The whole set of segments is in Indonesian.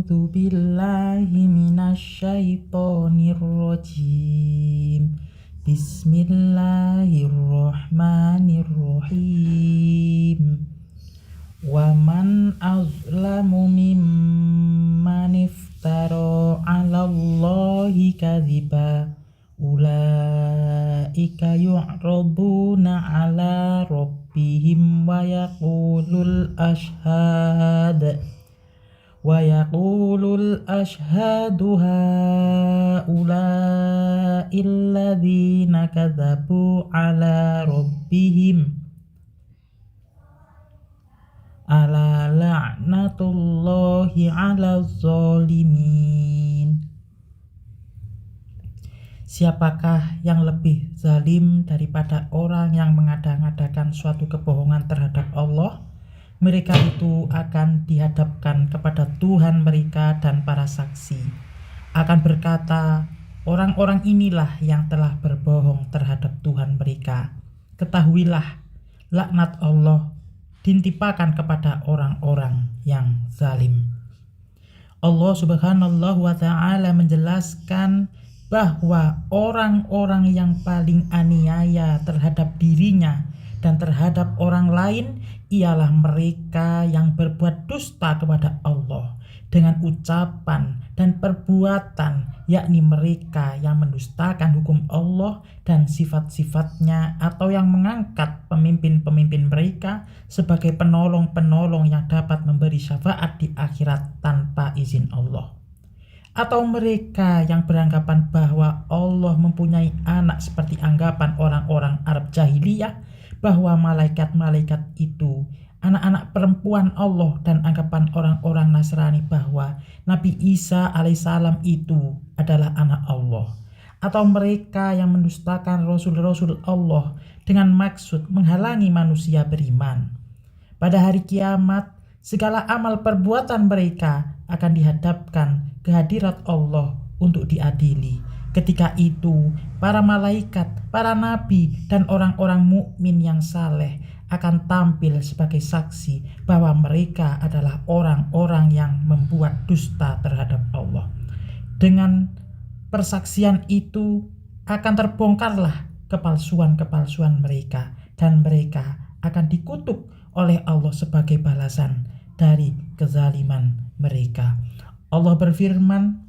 A'udzu billahi minasyaitonir rajim. Bismillahirrahmanirrahim. Wa man azlamu mimman iftara 'alallahi kadziba. Ulaika yu'raduna 'ala rabbihim wa yaqulul ashhadu haula'il ladzina kadzabu 'ala rabbihim ala la'natullahi 'alaz zalimin. Siapakah yang lebih zalim daripada orang yang mengada-ngadakan suatu kebohongan terhadap Allah? Mereka itu akan dihadapkan kepada Tuhan mereka dan para saksi. Akan berkata, orang-orang inilah yang telah berbohong terhadap Tuhan mereka. Ketahuilah, laknat Allah ditimpakan kepada orang-orang yang zalim. Allah Subhanahu wa ta'ala menjelaskan bahwa orang-orang yang paling aniaya terhadap dirinya dan terhadap orang lain ialah mereka yang berbuat dusta kepada Allah dengan ucapan dan perbuatan, yakni mereka yang mendustakan hukum Allah dan sifat-sifatnya, atau yang mengangkat pemimpin-pemimpin mereka sebagai penolong-penolong yang dapat memberi syafaat di akhirat tanpa izin Allah. Atau mereka yang beranggapan bahwa Allah mempunyai anak seperti anggapan orang-orang Arab jahiliyah, bahwa malaikat-malaikat itu anak-anak perempuan Allah, dan anggapan orang-orang Nasrani bahwa Nabi Isa alaihissalam itu adalah anak Allah. Atau mereka yang mendustakan Rasul-Rasul Allah dengan maksud menghalangi manusia beriman. Pada hari kiamat, segala amal perbuatan mereka akan dihadapkan ke hadirat Allah untuk diadili. Ketika itu, para malaikat, para nabi, dan orang-orang mukmin yang saleh akan tampil sebagai saksi bahwa mereka adalah orang-orang yang membuat dusta terhadap Allah. Dengan persaksian itu akan terbongkarlah kepalsuan-kepalsuan mereka, dan mereka akan dikutuk oleh Allah sebagai balasan dari kezaliman mereka. Allah berfirman,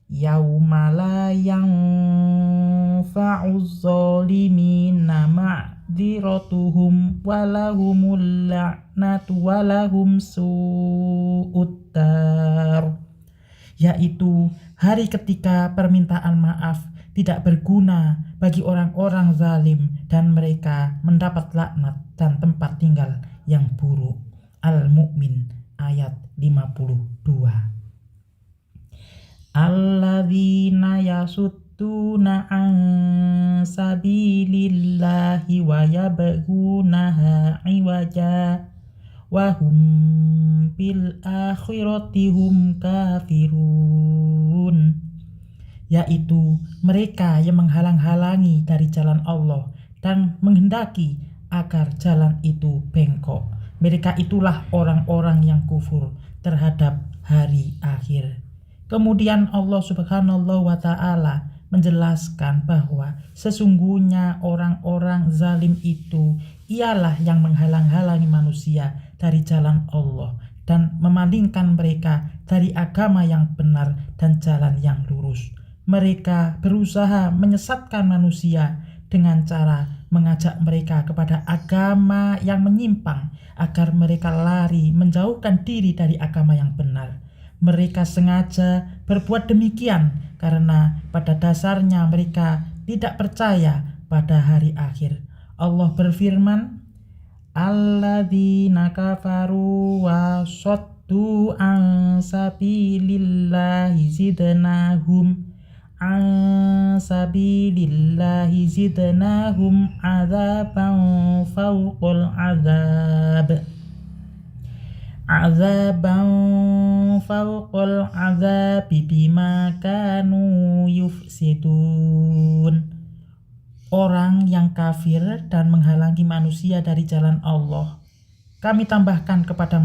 yauma la yanfa'uz zalimina ma'dziratuhum walahumul la'natu walahum su'ud dar. Yaitu hari ketika permintaan maaf tidak berguna bagi orang-orang zalim dan mereka mendapat laknat dan tempat tinggal yang buruk. Al-Mu'min ayat 52. Alladzina yasudduna an sabilillahi wa yabghunaha iwaja wa hum bil akhirati hum kafirun. Yaitu mereka yang menghalang-halangi dari jalan Allah dan menghendaki agar jalan itu bengkok. Mereka itulah orang-orang yang kufur terhadap hari akhir. Kemudian Allah Subhanahu wa ta'ala menjelaskan bahwa sesungguhnya orang-orang zalim itu ialah yang menghalang-halangi manusia dari jalan Allah dan memalingkan mereka dari agama yang benar dan jalan yang lurus. Mereka berusaha menyesatkan manusia dengan cara mengajak mereka kepada agama yang menyimpang agar mereka lari menjauhkan diri dari agama yang benar. Mereka sengaja berbuat demikian karena pada dasarnya mereka tidak percaya pada hari akhir. Allah berfirman, alladzina kafaru wa saddu an sabilillahi zidnahum adzaban fawqal azabi bima kanu yufsidun. Orang yang kafir dan menghalangi manusia dari jalan Allah, kami tambahkan kepada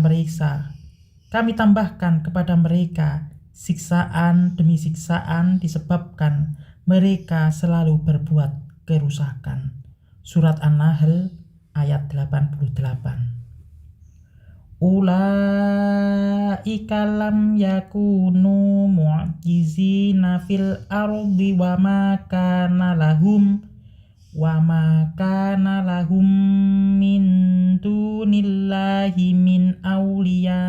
mereka Siksaan demi siksaan disebabkan mereka selalu berbuat kerusakan. Surat An-Nahl ayat 88. Ulaika lam yakunu mu'jizina fil ardi wa ma kana lahum min dunillahi min awliya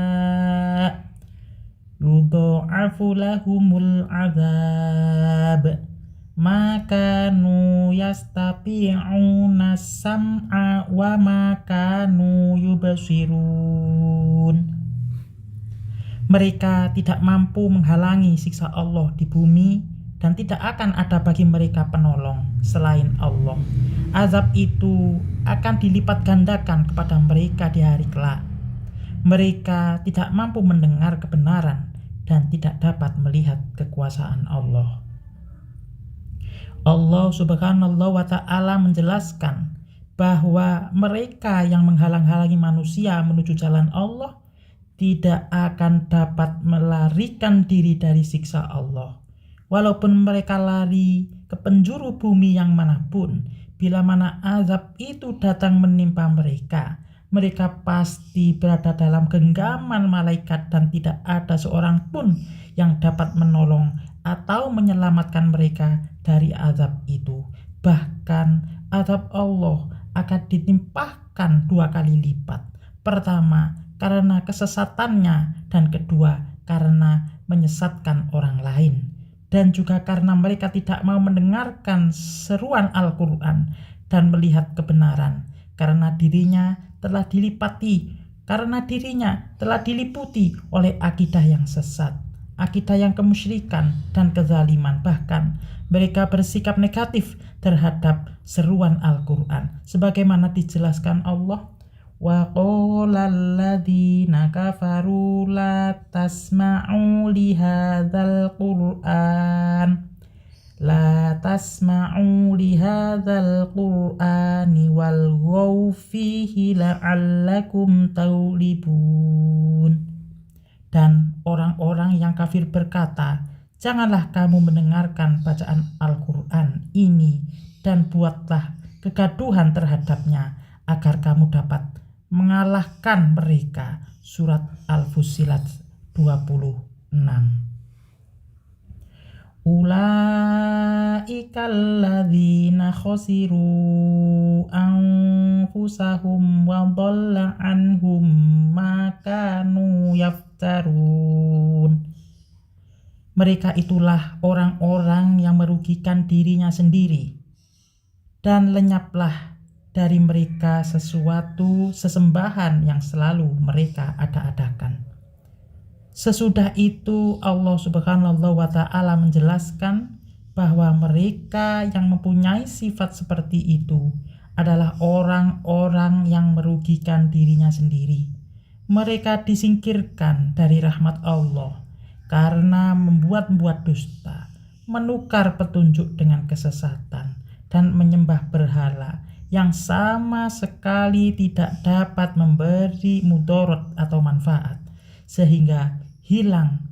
yudha'afu lahumul azab ma kanu yastati'una sam'a wa ma kanu yubsirun. Mereka tidak mampu menghalangi siksa Allah di bumi dan tidak akan ada bagi mereka penolong selain Allah. Azab itu akan dilipat gandakan kepada mereka di hari kelak. Mereka tidak mampu mendengar kebenaran dan tidak dapat melihat kekuasaan Allah. Allah Subhanahu wa ta'ala menjelaskan bahwa mereka yang menghalang-halangi manusia menuju jalan Allah tidak akan dapat melarikan diri dari siksa Allah. Walaupun mereka lari ke penjuru bumi yang manapun, bila mana azab itu datang menimpa mereka, mereka pasti berada dalam genggaman malaikat dan tidak ada seorang pun yang dapat menolong atau menyelamatkan mereka dari azab itu. Bahkan azab Allah akan ditimpahkan 2 kali lipat. Pertama, karena kesesatannya, dan kedua, karena menyesatkan orang lain. Dan juga karena mereka tidak mau mendengarkan seruan Al-Quran dan melihat kebenaran, karena dirinya telah diliputi oleh akidah yang sesat, akidah yang kemusyrikan dan kezaliman. Bahkan mereka bersikap negatif terhadap seruan Al-Quran, sebagaimana dijelaskan Allah, wa qolal ladzina kafaru la tasma'u li hadzal qur'ani walghaw fihi la'allakum taghlibun. Dan orang-orang yang kafir berkata, janganlah kamu mendengarkan bacaan Al-Quran ini dan buatlah kegaduhan terhadapnya agar kamu dapat mengalahkan mereka. Surat Al-Fussilat 26. Ulaikal ladzina khasiru anfusahum wa dhalla anhum ma kanu yaftarun. Mereka itulah orang-orang yang merugikan dirinya sendiri, dan lenyaplah dari mereka sesuatu sesembahan yang selalu mereka ada-adakan. Sesudah itu Allah Subhanahu wa ta'ala menjelaskan bahwa mereka yang mempunyai sifat seperti itu adalah orang-orang yang merugikan dirinya sendiri. Mereka disingkirkan dari rahmat Allah karena membuat-buat dusta, menukar petunjuk dengan kesesatan, dan menyembah berhala yang sama sekali tidak dapat memberi mudarat atau manfaat, sehingga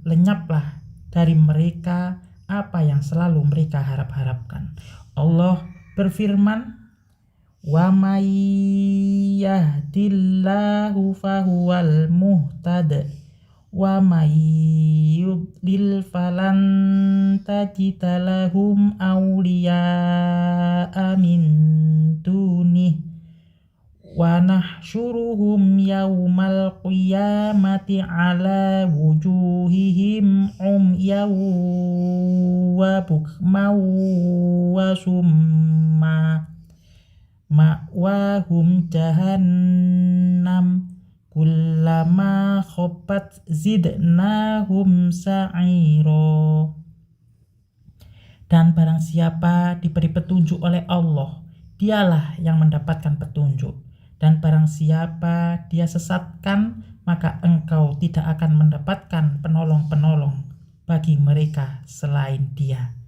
lenyaplah dari mereka apa yang selalu mereka harap-harapkan. Allah berfirman, wa may yahdillahu fahuwal muhtad wa may yudlil falan tajida lahum awliya'a min dunih wa nahsyuruhum yaumal qiyamati ala wujuhihim umyaw wa bukmaw wa summa ma'wahum jahannam kullama khabat zidnahum sa'iro. Dan barang siapa diberi petunjuk oleh Allah, dialah yang mendapatkan petunjuk. Dan barang siapa dia sesatkan, maka engkau tidak akan mendapatkan penolong-penolong bagi mereka selain dia.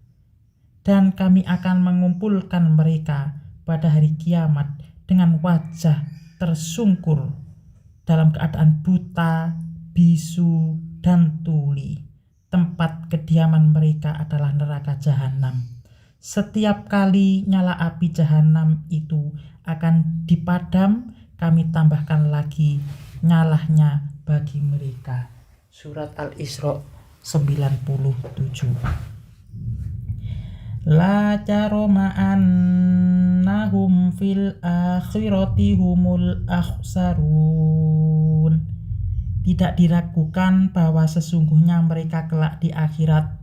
Dan kami akan mengumpulkan mereka pada hari kiamat dengan wajah tersungkur, dalam keadaan buta, bisu, dan tuli. Tempat kediaman mereka adalah neraka jahanam. Setiap kali nyala api jahanam itu akan dipadam, kami tambahkan lagi nyalahnya bagi mereka. Surat Al-Isra 97. La jarama annahum fil akhirati humul akhsarun. Tidak diragukan bahwa sesungguhnya mereka kelak di akhirat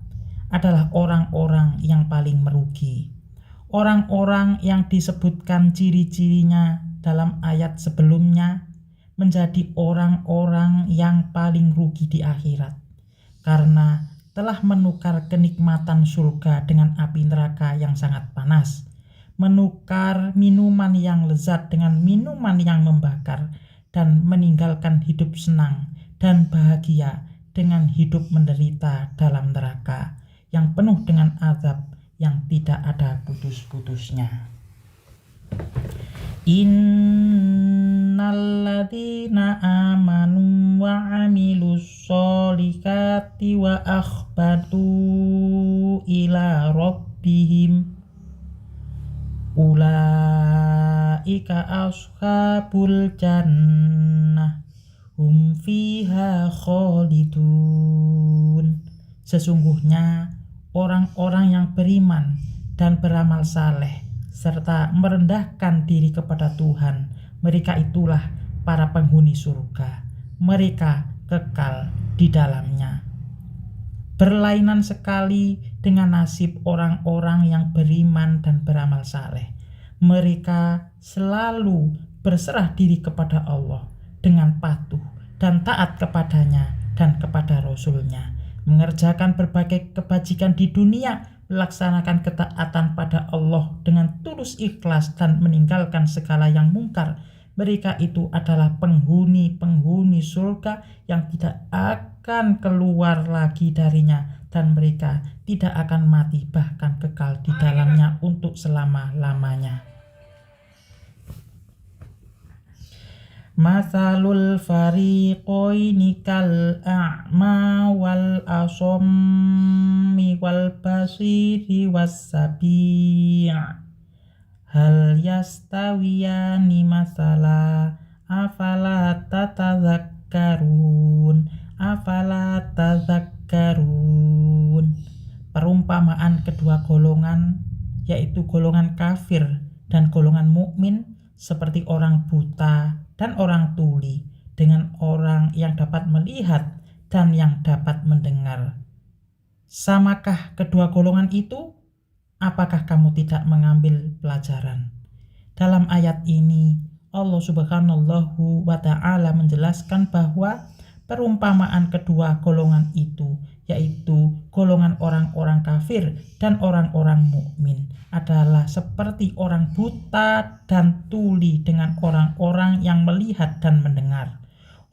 adalah orang-orang yang paling merugi. Orang-orang yang disebutkan ciri-cirinya dalam ayat sebelumnya menjadi orang-orang yang paling rugi di akhirat, karena telah menukar kenikmatan surga dengan api neraka yang sangat panas, menukar minuman yang lezat dengan minuman yang membakar, dan meninggalkan hidup senang dan bahagia dengan hidup menderita dalam neraka yang penuh dengan azab yang tidak ada putus-putusnya. Innalladzina amanu wa amilus sholihati wa akhbatu ila rabbihim ulaika ashabul jannah hum fiha khalidun. Sesungguhnya orang-orang yang beriman dan beramal saleh serta merendahkan diri kepada Tuhan, mereka itulah para penghuni surga. Mereka kekal di dalamnya. Berlainan sekali dengan nasib orang-orang yang beriman dan beramal saleh. Mereka selalu berserah diri kepada Allah dengan patuh dan taat kepadanya dan kepada Rasul-Nya, mengerjakan berbagai kebajikan di dunia, melaksanakan ketaatan pada Allah dengan tulus ikhlas dan meninggalkan segala yang mungkar. Mereka itu adalah penghuni surga yang tidak akan keluar lagi darinya, dan mereka tidak akan mati, bahkan kekal di dalamnya untuk selama-lamanya. Mathalul fariqaini kal a'ma wal asommi wal basiri was sabi' hal yastawiyani mathala afala tazakkarun. Perumpamaan kedua golongan, yaitu golongan kafir dan golongan mukmin, seperti orang buta dan orang tuli dengan orang yang dapat melihat dan yang dapat mendengar. Samakah kedua golongan itu? Apakah kamu tidak mengambil pelajaran? Dalam ayat ini, Allah Subhanahu wa Ta'ala menjelaskan bahwa perumpamaan kedua golongan itu, yaitu golongan orang-orang kafir dan orang-orang mukmin, adalah seperti orang buta dan tuli dengan orang-orang yang melihat dan mendengar.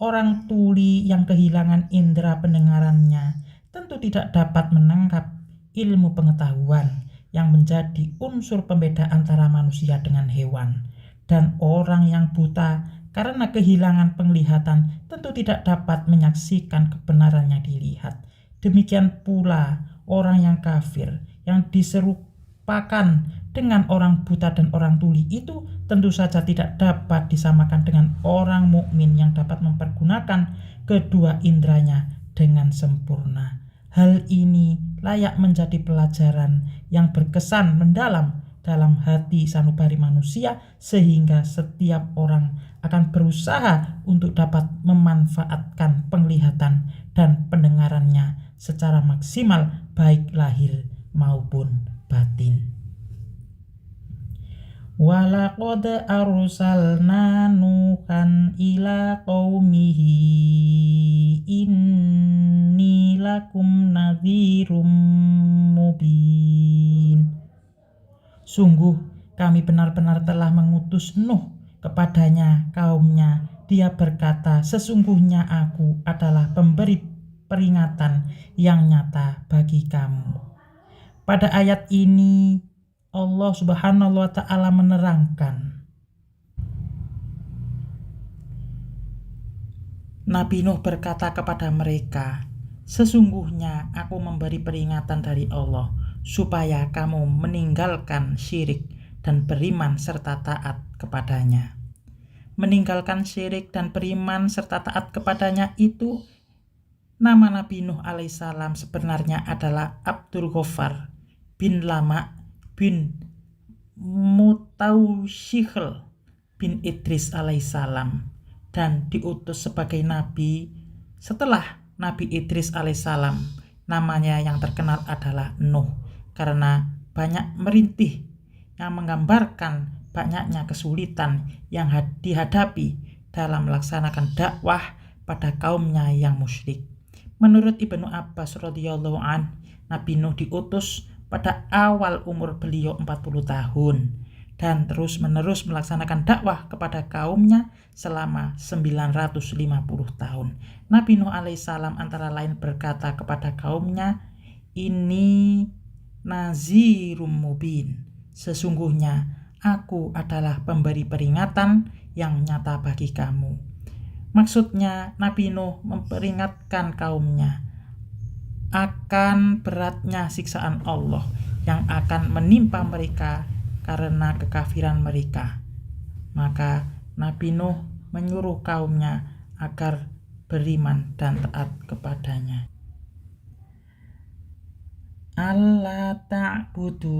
Orang tuli yang kehilangan indera pendengarannya tentu tidak dapat menangkap ilmu pengetahuan yang menjadi unsur pembeda antara manusia dengan hewan. Dan orang yang buta karena kehilangan penglihatan tentu tidak dapat menyaksikan kebenaran yang dilihat. Demikian pula orang yang kafir yang diserupakan dengan orang buta dan orang tuli itu tentu saja tidak dapat disamakan dengan orang mukmin yang dapat mempergunakan kedua indranya dengan sempurna. Hal ini layak menjadi pelajaran yang berkesan mendalam dalam hati sanubari manusia, sehingga setiap orang akan berusaha untuk dapat memanfaatkan penglihatan dan pendengarannya secara maksimal, baik lahir maupun batin. Walaqad arsalna Nuhan ila qaumihi inni lakum nadhirum mubin. Sungguh kami benar-benar telah mengutus Nuh kepadanya kaumnya. Dia berkata, sesungguhnya aku adalah pemberi peringatan yang nyata bagi kamu. Pada ayat ini Allah Subhanahu wa Ta'ala menerangkan Nabi Nuh berkata kepada mereka, Sesungguhnya aku memberi peringatan dari Allah, supaya kamu meninggalkan syirik dan beriman serta taat kepadanya. Meninggalkan syirik dan beriman serta taat kepadanya itu, nama Nabi Nuh alaihissalam sebenarnya adalah Abdul Ghaffar bin Lama bin Mutaushihl bin Idris alaihissalam, dan diutus sebagai nabi setelah Nabi Idris alaihissalam. Namanya yang terkenal adalah Nuh karena banyak merintih, yang menggambarkan banyaknya kesulitan yang dihadapi dalam melaksanakan dakwah pada kaumnya yang musyrik. Menurut Ibnu Abbas radhiyallahu an, Nabi Nuh diutus pada awal umur beliau 40 tahun dan terus-menerus melaksanakan dakwah kepada kaumnya selama 950 tahun. Nabi Nuh alaihissalam antara lain berkata kepada kaumnya, "Ini nazirum mubin. Sesungguhnya aku adalah pemberi peringatan yang nyata bagi kamu." Maksudnya, Nabi Nuh memperingatkan kaumnya akan beratnya siksaan Allah yang akan menimpa mereka karena kekafiran mereka. Maka Nabi Nuh menyuruh kaumnya agar beriman dan taat kepadanya. Allah ta'budu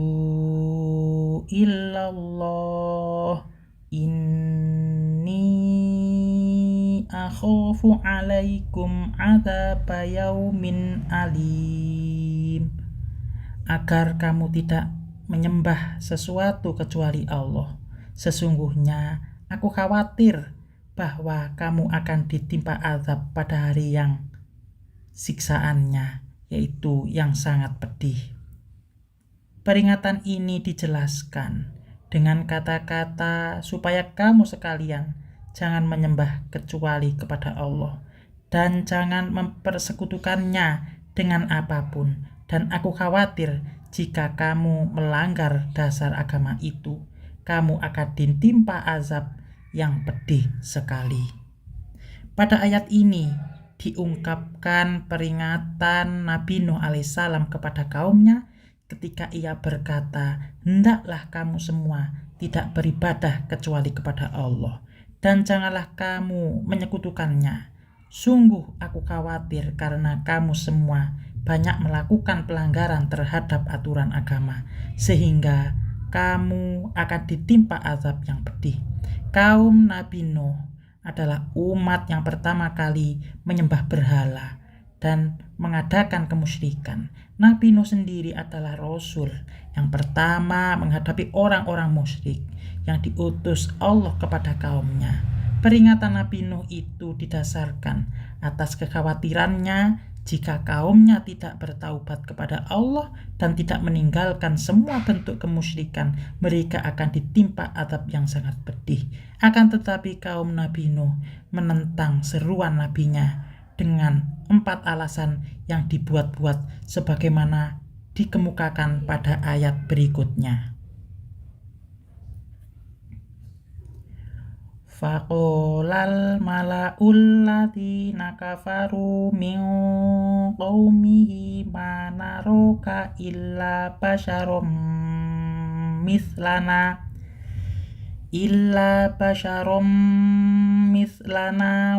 illallah inni akhafu alaikum adzaba yaumin alim. Agar kamu tidak menyembah sesuatu kecuali Allah. Sesungguhnya aku khawatir bahwa kamu akan ditimpa azab pada hari yang siksaannya, yaitu yang sangat pedih. Peringatan ini dijelaskan dengan kata-kata supaya kamu sekalian jangan menyembah kecuali kepada Allah dan jangan mempersekutukannya dengan apapun. Dan aku khawatir jika kamu melanggar dasar agama itu, kamu akan ditimpa azab yang pedih sekali. Pada ayat ini diungkapkan peringatan Nabi Nuh alaihissalam kepada kaumnya ketika ia berkata, "Hendaklah kamu semua tidak beribadah kecuali kepada Allah, dan janganlah kamu menyekutukannya. Sungguh aku khawatir karena kamu semua banyak melakukan pelanggaran terhadap aturan agama, sehingga kamu akan ditimpa azab yang pedih." Kaum Nabi Nuh adalah umat yang pertama kali menyembah berhala dan mengadakan kemusyrikan. Nabi Nuh sendiri adalah Rasul yang pertama menghadapi orang-orang musyrik yang diutus Allah kepada kaumnya. Peringatan Nabi Nuh itu didasarkan atas kekhawatirannya jika kaumnya tidak bertaubat kepada Allah dan tidak meninggalkan semua bentuk kemusyrikan, mereka akan ditimpa azab yang sangat pedih. Akan tetapi kaum Nabi Nuh menentang seruan nabinya dengan 4 alasan yang dibuat-buat sebagaimana dikemukakan pada ayat berikutnya. Faqolal mala'ul ladzina kafaru min qaumihi ma naraka illa basyarum mislana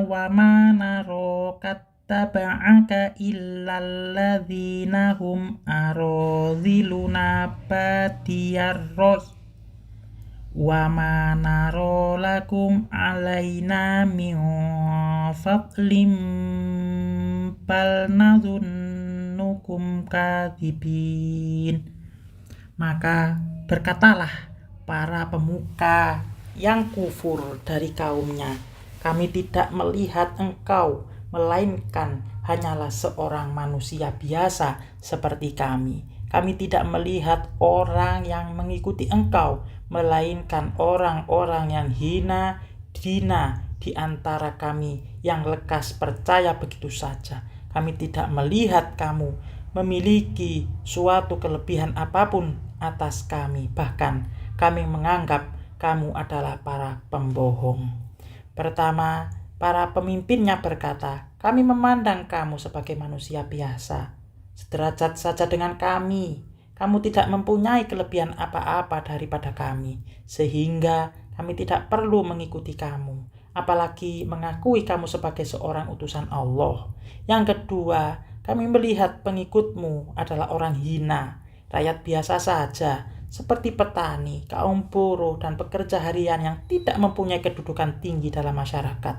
wa ma naraka taba'aka illal ladzina hum aradhiluna badiyar ra'i wa ma naro lakum alaina min fadlim bal nadhunnukum kadzibin. Maka berkatalah para pemuka yang kufur dari kaumnya, "Kami tidak melihat engkau melainkan hanyalah seorang manusia biasa seperti kami. Kami tidak melihat orang yang mengikuti engkau melainkan orang-orang yang hina dina di antara kami yang lekas percaya begitu saja. Kami tidak melihat kamu memiliki suatu kelebihan apapun atas kami, bahkan kami menganggap kamu adalah para pembohong." Pertama, para pemimpinnya berkata, kami memandang kamu sebagai manusia biasa, sederajat saja dengan kami. Kamu tidak mempunyai kelebihan apa-apa daripada kami, sehingga kami tidak perlu mengikuti kamu, apalagi mengakui kamu sebagai seorang utusan Allah. Yang kedua, kami melihat pengikutmu adalah orang hina, rakyat biasa saja, seperti petani, kaum buruh, dan pekerja harian yang tidak mempunyai kedudukan tinggi dalam masyarakat.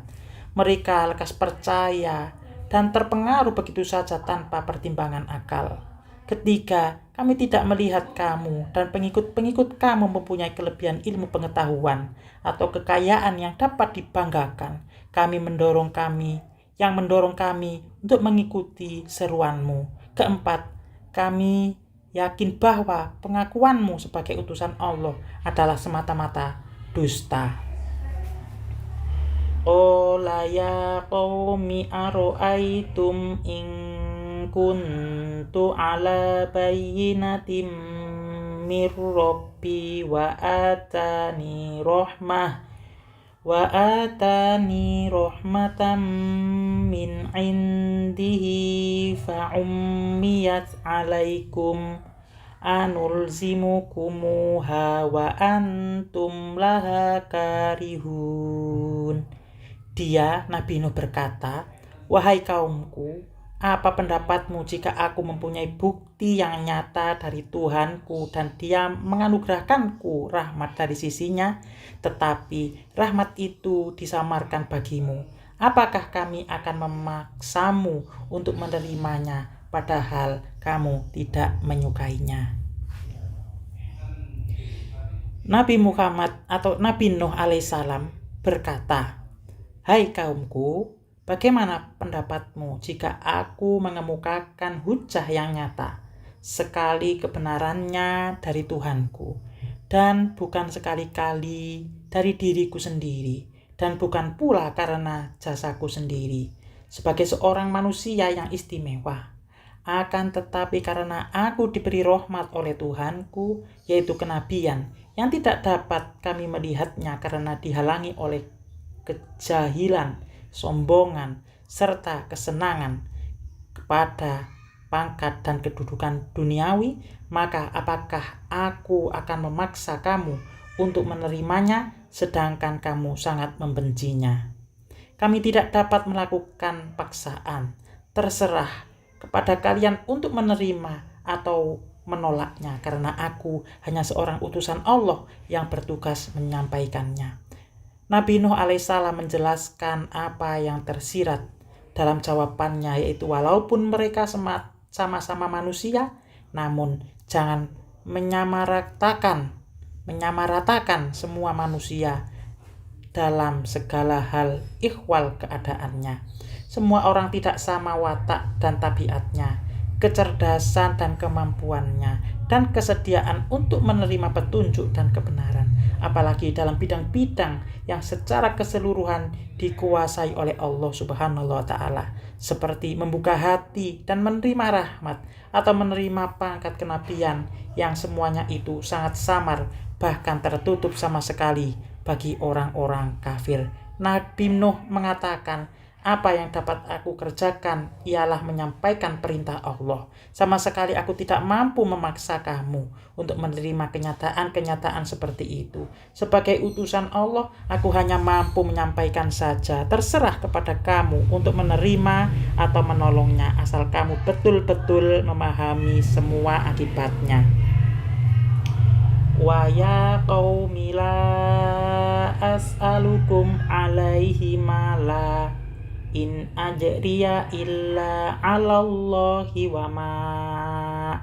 Mereka lekas percaya dan terpengaruh begitu saja tanpa pertimbangan akal. Ketiga, kami tidak melihat kamu dan pengikut-pengikut kamu mempunyai kelebihan ilmu pengetahuan atau kekayaan yang dapat dibanggakan. Yang mendorong kami untuk mengikuti seruanmu. Keempat, kami yakin bahwa pengakuanmu sebagai utusan Allah adalah semata-mata dusta. Qala ya qaumi aro'aitum in kuntu ala bayyinatin mir rabbi wa atani rahmatan min indihi fa ummiyat alaikum anulzimukumuha wa antum laha karihun. Dia, Nabi Nuh berkata, wahai kaumku, apa pendapatmu jika aku mempunyai bukti yang nyata dari Tuhanku dan dia menganugerahkanku rahmat dari sisinya, tetapi rahmat itu disamarkan bagimu? Apakah kami akan memaksamu untuk menerimanya padahal kamu tidak menyukainya? Nabi Muhammad atau Nabi Nuh alaihissalam berkata, hai kaumku, bagaimana pendapatmu jika aku mengemukakan hujah yang nyata, sekali kebenarannya dari Tuhanku, dan bukan sekali-kali dari diriku sendiri, dan bukan pula karena jasaku sendiri, sebagai seorang manusia yang istimewa, akan tetapi karena aku diberi rahmat oleh Tuhanku, yaitu kenabian, yang tidak dapat kami melihatnya karena dihalangi oleh kejahilan, sombongan, serta kesenangan kepada pangkat dan kedudukan duniawi, maka apakah aku akan memaksa kamu untuk menerimanya sedangkan kamu sangat membencinya? Kami tidak dapat melakukan paksaan, terserah kepada kalian untuk menerima atau menolaknya, karena aku hanya seorang utusan Allah yang bertugas menyampaikannya. Nabi Nuh alaihissalam menjelaskan apa yang tersirat dalam jawabannya, yaitu walaupun mereka sama-sama manusia, namun jangan menyamaratakan semua manusia dalam segala hal ihwal keadaannya. Semua orang tidak sama watak dan tabiatnya, kecerdasan dan kemampuannya, dan kesediaan untuk menerima petunjuk dan kebenaran, apalagi dalam bidang-bidang yang secara keseluruhan dikuasai oleh Allah Subhanahu wa Ta'ala, seperti membuka hati dan menerima rahmat atau menerima pangkat kenabian, yang semuanya itu sangat samar, bahkan tertutup sama sekali bagi orang-orang kafir. Nabi Nuh mengatakan, apa yang dapat aku kerjakan ialah menyampaikan perintah Allah. Sama sekali aku tidak mampu memaksa kamu untuk menerima kenyataan-kenyataan seperti itu. Sebagai utusan Allah, aku hanya mampu menyampaikan saja. Terserah kepada kamu untuk menerima atau menolongnya, asal kamu betul-betul memahami semua akibatnya. Wa ya qaumi la as'alukum alaihi mala in ajriya illa 'alallahi wa ma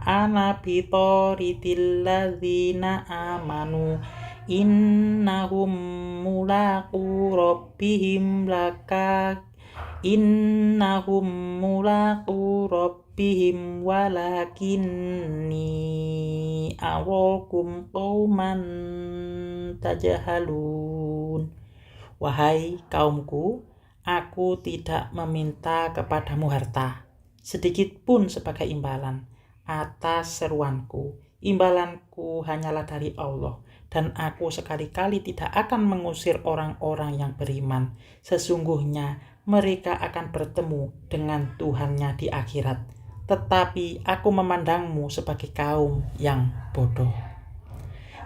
ana bitaridil ladzina amanu innahum mulaqu rabbihim walakinni arakum qauman tajhalun. Wahai kaumku, aku tidak meminta kepadamu harta sedikit pun sebagai imbalan atas seruanku. Imbalanku hanyalah dari Allah, dan aku sekali-kali tidak akan mengusir orang-orang yang beriman. Sesungguhnya mereka akan bertemu dengan Tuhannya di akhirat. Tetapi aku memandangmu sebagai kaum yang bodoh.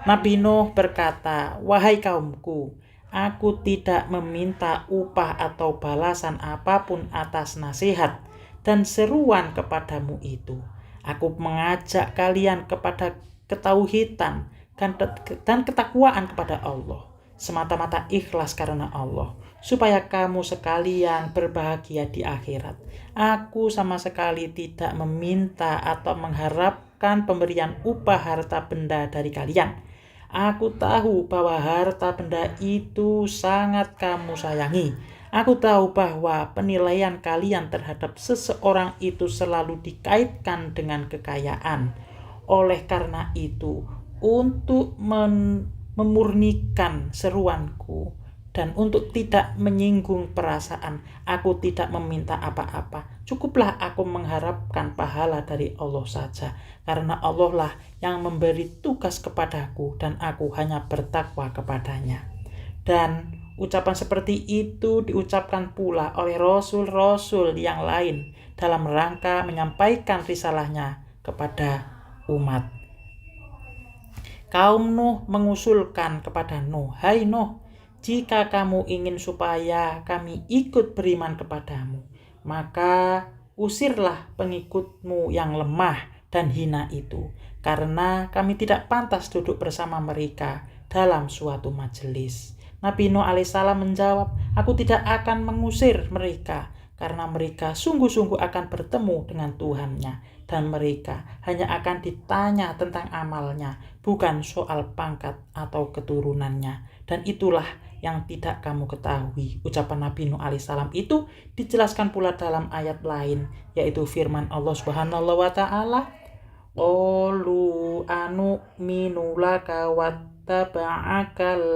Nabi Nuh berkata, "Wahai kaumku, aku tidak meminta upah atau balasan apapun atas nasihat dan seruan kepadamu itu. Aku mengajak kalian kepada ketauhidan dan ketakwaan kepada Allah, semata-mata ikhlas karena Allah, supaya kamu sekalian berbahagia di akhirat. Aku sama sekali tidak meminta atau mengharapkan pemberian upah harta benda dari kalian. Aku tahu bahwa harta benda itu sangat kamu sayangi. Aku tahu bahwa penilaian kalian terhadap seseorang itu selalu dikaitkan dengan kekayaan. Oleh karena itu, untuk memurnikan seruanku dan untuk tidak menyinggung perasaan, aku tidak meminta apa-apa. Cukuplah aku mengharapkan pahala dari Allah saja, karena Allah lah yang memberi tugas kepadaku dan aku hanya bertakwa kepadanya." Dan ucapan seperti itu diucapkan pula oleh rasul-rasul yang lain dalam rangka menyampaikan risalahnya kepada umat. Kaum Nuh mengusulkan kepada Nuh, "Hai Nuh, jika kamu ingin supaya kami ikut beriman kepadamu, maka usirlah pengikutmu yang lemah dan hina itu, karena kami tidak pantas duduk bersama mereka dalam suatu majelis." Nabi Nuh alaihissalam menjawab, "Aku tidak akan mengusir mereka, karena mereka sungguh-sungguh akan bertemu dengan Tuhannya, dan mereka hanya akan ditanya tentang amalnya, bukan soal pangkat atau keturunannya. Dan itulah yang tidak kamu ketahui." Ucapan Nabi Nuh alaihissalam itu dijelaskan pula dalam ayat lain, yaitu firman Allah Subhanahu wa ta'ala, "Qalu anu'minu laka wattaba'akal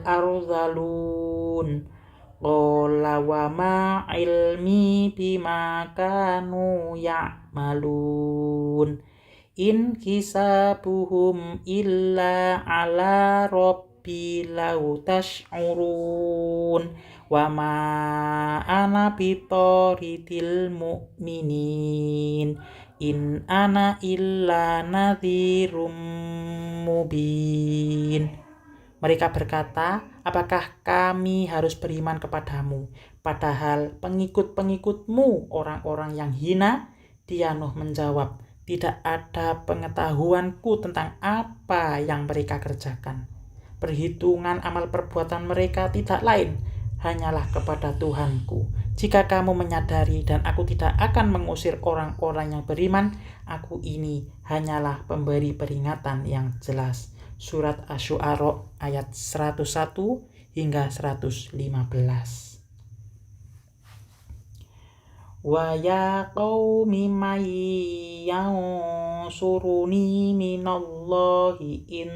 arzalun. Qala wa ma ilmi bima kanu ya'malun. In hisabuhum illa ala rabbi law tash'urun. Wa ma ana bitaridil mu'minin. In ana illa nadhirum mubin." Mereka berkata, "Apakah kami harus beriman kepadamu, padahal pengikut-pengikutmu orang-orang yang hina?" Dia Nuh menjawab, "Tidak ada pengetahuanku tentang apa yang mereka kerjakan. Perhitungan amal perbuatan mereka tidak lain, hanyalah kepada Tuhanku. Jika kamu menyadari dan aku tidak akan mengusir orang-orang yang beriman, aku ini hanyalah pemberi peringatan yang jelas." Surat Asy-Syu'ara ayat 101 hingga 115. "Wa ya qaumi may yansuruni minallahi in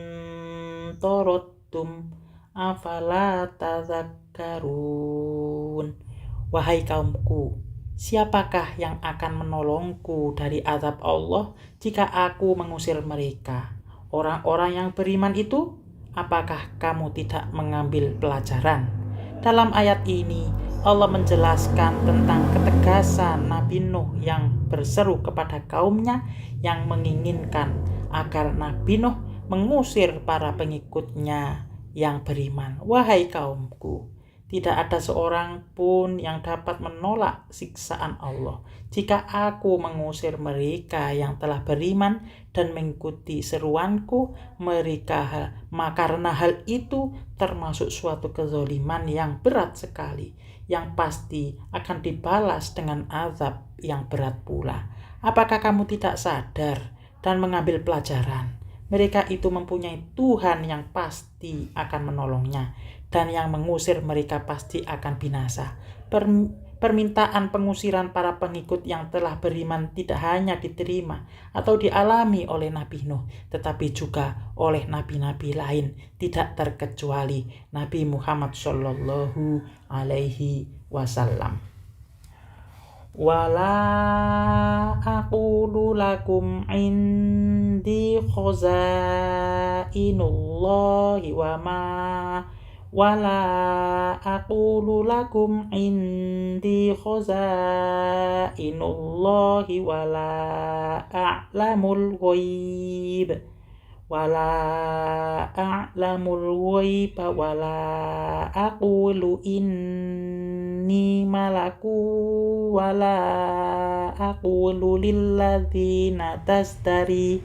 tarattum afala tadzakkarun." Wahai kaumku, siapakah yang akan menolongku dari azab Allah jika aku mengusir mereka? Orang-orang yang beriman itu, apakah kamu tidak mengambil pelajaran? Dalam ayat ini, Allah menjelaskan tentang ketegasan Nabi Nuh yang berseru kepada kaumnya yang menginginkan agar Nabi Nuh mengusir para pengikutnya yang beriman. "Wahai kaumku, tidak ada seorang pun yang dapat menolak siksaan Allah jika aku mengusir mereka yang telah beriman dan mengikuti seruanku mereka, karena hal itu termasuk suatu kezaliman yang berat sekali, yang pasti akan dibalas dengan azab yang berat pula. Apakah kamu tidak sadar dan mengambil pelajaran? Mereka itu mempunyai Tuhan yang pasti akan menolongnya, dan yang mengusir mereka pasti akan binasa." Permintaan pengusiran para pengikut yang telah beriman tidak hanya diterima atau dialami oleh Nabi Nuh, tetapi juga oleh nabi-nabi lain, tidak terkecuali Nabi Muhammad Shallallahu Alaihi Wasallam. "Wala aqulu lakum indi khazainullahi wa wala aqulu lakum indi khazainullahi wala a'lamul ghaib wala a'lamul ghaiba wala aqulu inni malaku wala aqulu lilladzina tastari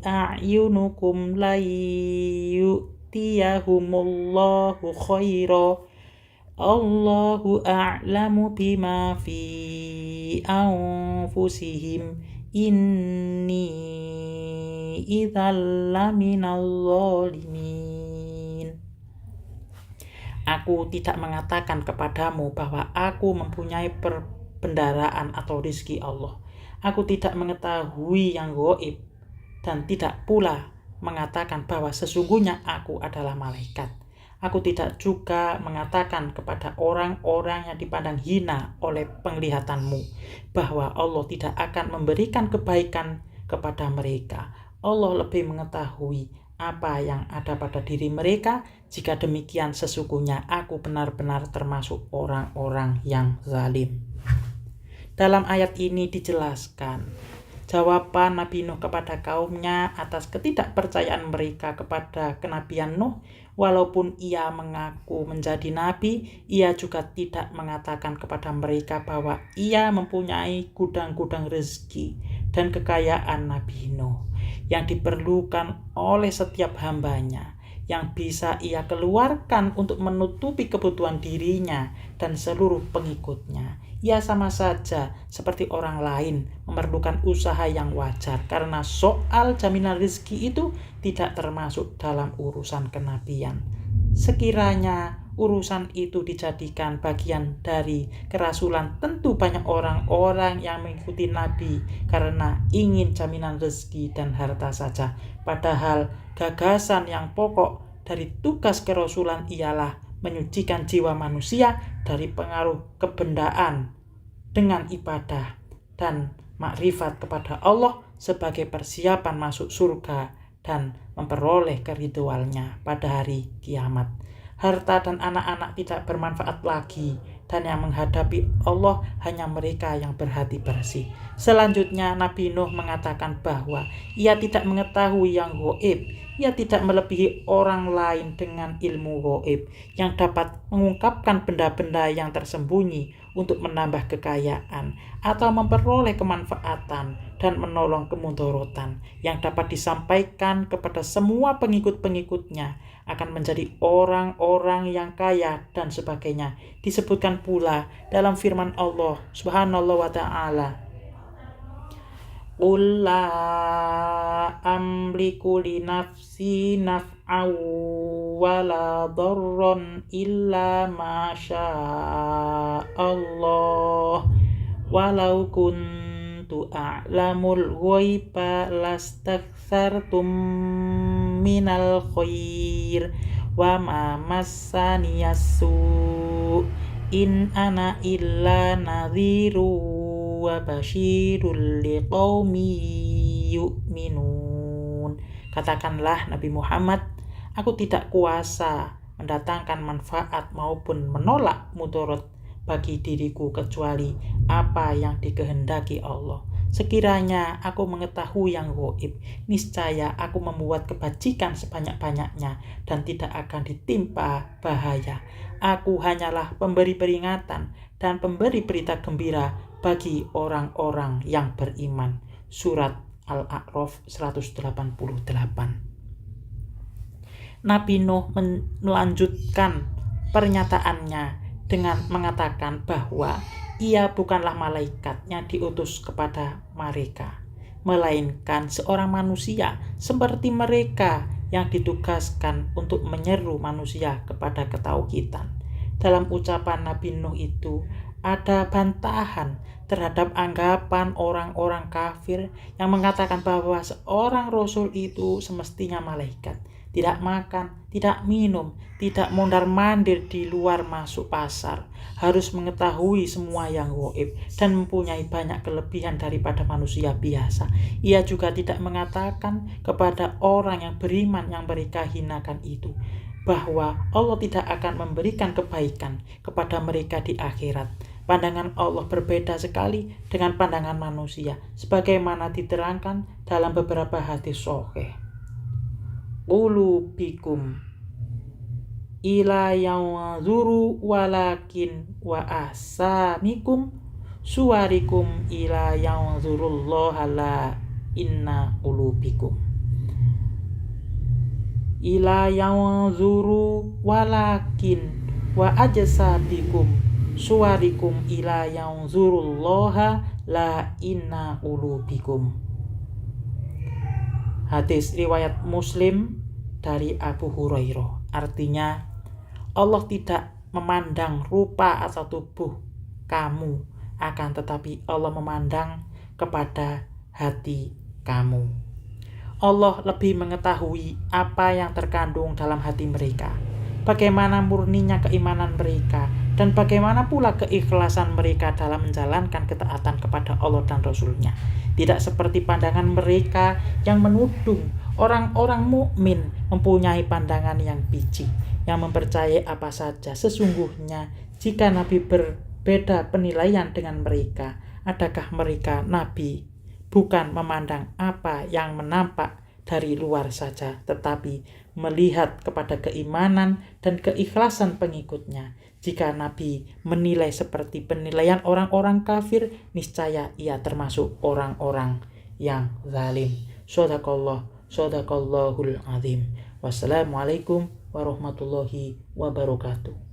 a'yunukum la yu'tiyahumullahu khaira Allahu a'lamu bima fi anfusihim inni idzal laminal zalimin. Aku tidak mengatakan kepadamu bahwa aku mempunyai perbendaharaan atau rizki Allah. Aku tidak mengetahui yang gaib dan tidak pula mengatakan bahwa sesungguhnya aku adalah malaikat. Aku tidak juga mengatakan kepada orang-orang yang dipandang hina oleh penglihatanmu bahwa Allah tidak akan memberikan kebaikan kepada mereka. Allah lebih mengetahui apa yang ada pada diri mereka. Jika demikian, sesungguhnya aku benar-benar termasuk orang-orang yang zalim. Dalam ayat ini dijelaskan jawaban Nabi Nuh kepada kaumnya atas ketidakpercayaan mereka kepada kenabian Nuh. Walaupun ia mengaku menjadi nabi, ia juga tidak mengatakan kepada mereka bahwa ia mempunyai gudang-gudang rezeki dan kekayaan Nabi Nuh yang diperlukan oleh setiap hambanya, yang bisa ia keluarkan untuk menutupi kebutuhan dirinya dan seluruh pengikutnya. Ia sama saja seperti orang lain memerlukan usaha yang wajar, karena soal jaminan rezeki itu tidak termasuk dalam urusan kenabian. Sekiranya urusan itu dijadikan bagian dari kerasulan, tentu banyak orang-orang yang mengikuti Nabi karena ingin jaminan rezeki dan harta saja. Padahal gagasan yang pokok dari tugas kerasulan ialah menyucikan jiwa manusia dari pengaruh kebendaan dengan ibadah dan makrifat kepada Allah sebagai persiapan masuk surga dan memperoleh keridhoannya pada hari kiamat. Harta dan anak-anak tidak bermanfaat lagi, dan yang menghadapi Allah hanya mereka yang berhati bersih. Selanjutnya Nabi Nuh mengatakan bahwa ia tidak mengetahui yang gaib. Ia tidak melebihi orang lain dengan ilmu gaib yang dapat mengungkapkan benda-benda yang tersembunyi untuk menambah kekayaan atau memperoleh kemanfaatan dan menolong kemudorotan yang dapat disampaikan kepada semua pengikut-pengikutnya akan menjadi orang-orang yang kaya dan sebagainya. Disebutkan pula dalam firman Allah Subhanahu wa ta'ala, Qul la amliku li nafsi naf'aw wa la darran illa ma syaa Allah walau kuntu a'lamul ghaiba lastakthartum minal khair wa ma massaniyas su in ana illa nadhiru wa basyirul liqaumi yu'minun. Katakanlah Nabi Muhammad, aku tidak kuasa mendatangkan manfaat maupun menolak mudarat bagi diriku kecuali apa yang dikehendaki Allah. Sekiranya aku mengetahui yang gaib, niscaya aku membuat kebajikan sebanyak-banyaknya dan tidak akan ditimpa bahaya. Aku hanyalah pemberi peringatan dan pemberi berita gembira bagi orang-orang yang beriman. Surat Al-A'raf 188. Nabi Nuh melanjutkan pernyataannya dengan mengatakan bahwa ia bukanlah malaikat yang diutus kepada mereka, melainkan seorang manusia seperti mereka yang ditugaskan untuk menyeru manusia kepada ketauhidan. Dalam ucapan Nabi Nuh itu ada bantahan terhadap anggapan orang-orang kafir yang mengatakan bahwa seorang rasul itu semestinya malaikat. tidak makan, tidak minum, tidak mondar-mandir di luar masuk pasar, harus mengetahui semua yang gaib dan mempunyai banyak kelebihan daripada manusia biasa. Ia juga tidak mengatakan kepada orang yang beriman yang mereka hinakan itu bahwa Allah tidak akan memberikan kebaikan kepada mereka di akhirat. Pandangan Allah berbeda sekali dengan pandangan manusia, sebagaimana diterangkan dalam beberapa hadis sahih. Qulubikum ila yanzuru walakin wa asamikum suwarikum ila yanzurullaha la inna qulubikum ila yanzuru walakin wa ajsabikum suwarikum ila yanzurullaha la inna qulubikum. Hadis riwayat Muslim dari Abu Hurairah. Artinya, Allah tidak memandang rupa atau tubuh kamu, akan tetapi Allah memandang kepada hati kamu. Allah lebih mengetahui apa yang terkandung dalam hati mereka, bagaimana murninya keimanan mereka, dan bagaimana pula keikhlasan mereka dalam menjalankan ketaatan kepada Allah dan Rasul-Nya. Tidak seperti pandangan mereka yang menuduh orang-orang mukmin mempunyai pandangan yang pici, yang mempercayai apa saja. Sesungguhnya jika Nabi berbeda penilaian dengan mereka, adakah mereka Nabi bukan memandang apa yang menampak dari luar saja, tetapi melihat kepada keimanan dan keikhlasan pengikutnya. Jika Nabi menilai seperti penilaian orang-orang kafir, niscaya ia termasuk orang-orang yang zalim. Shadaqallahul azim. Wassalamualaikum warahmatullahi wabarakatuh.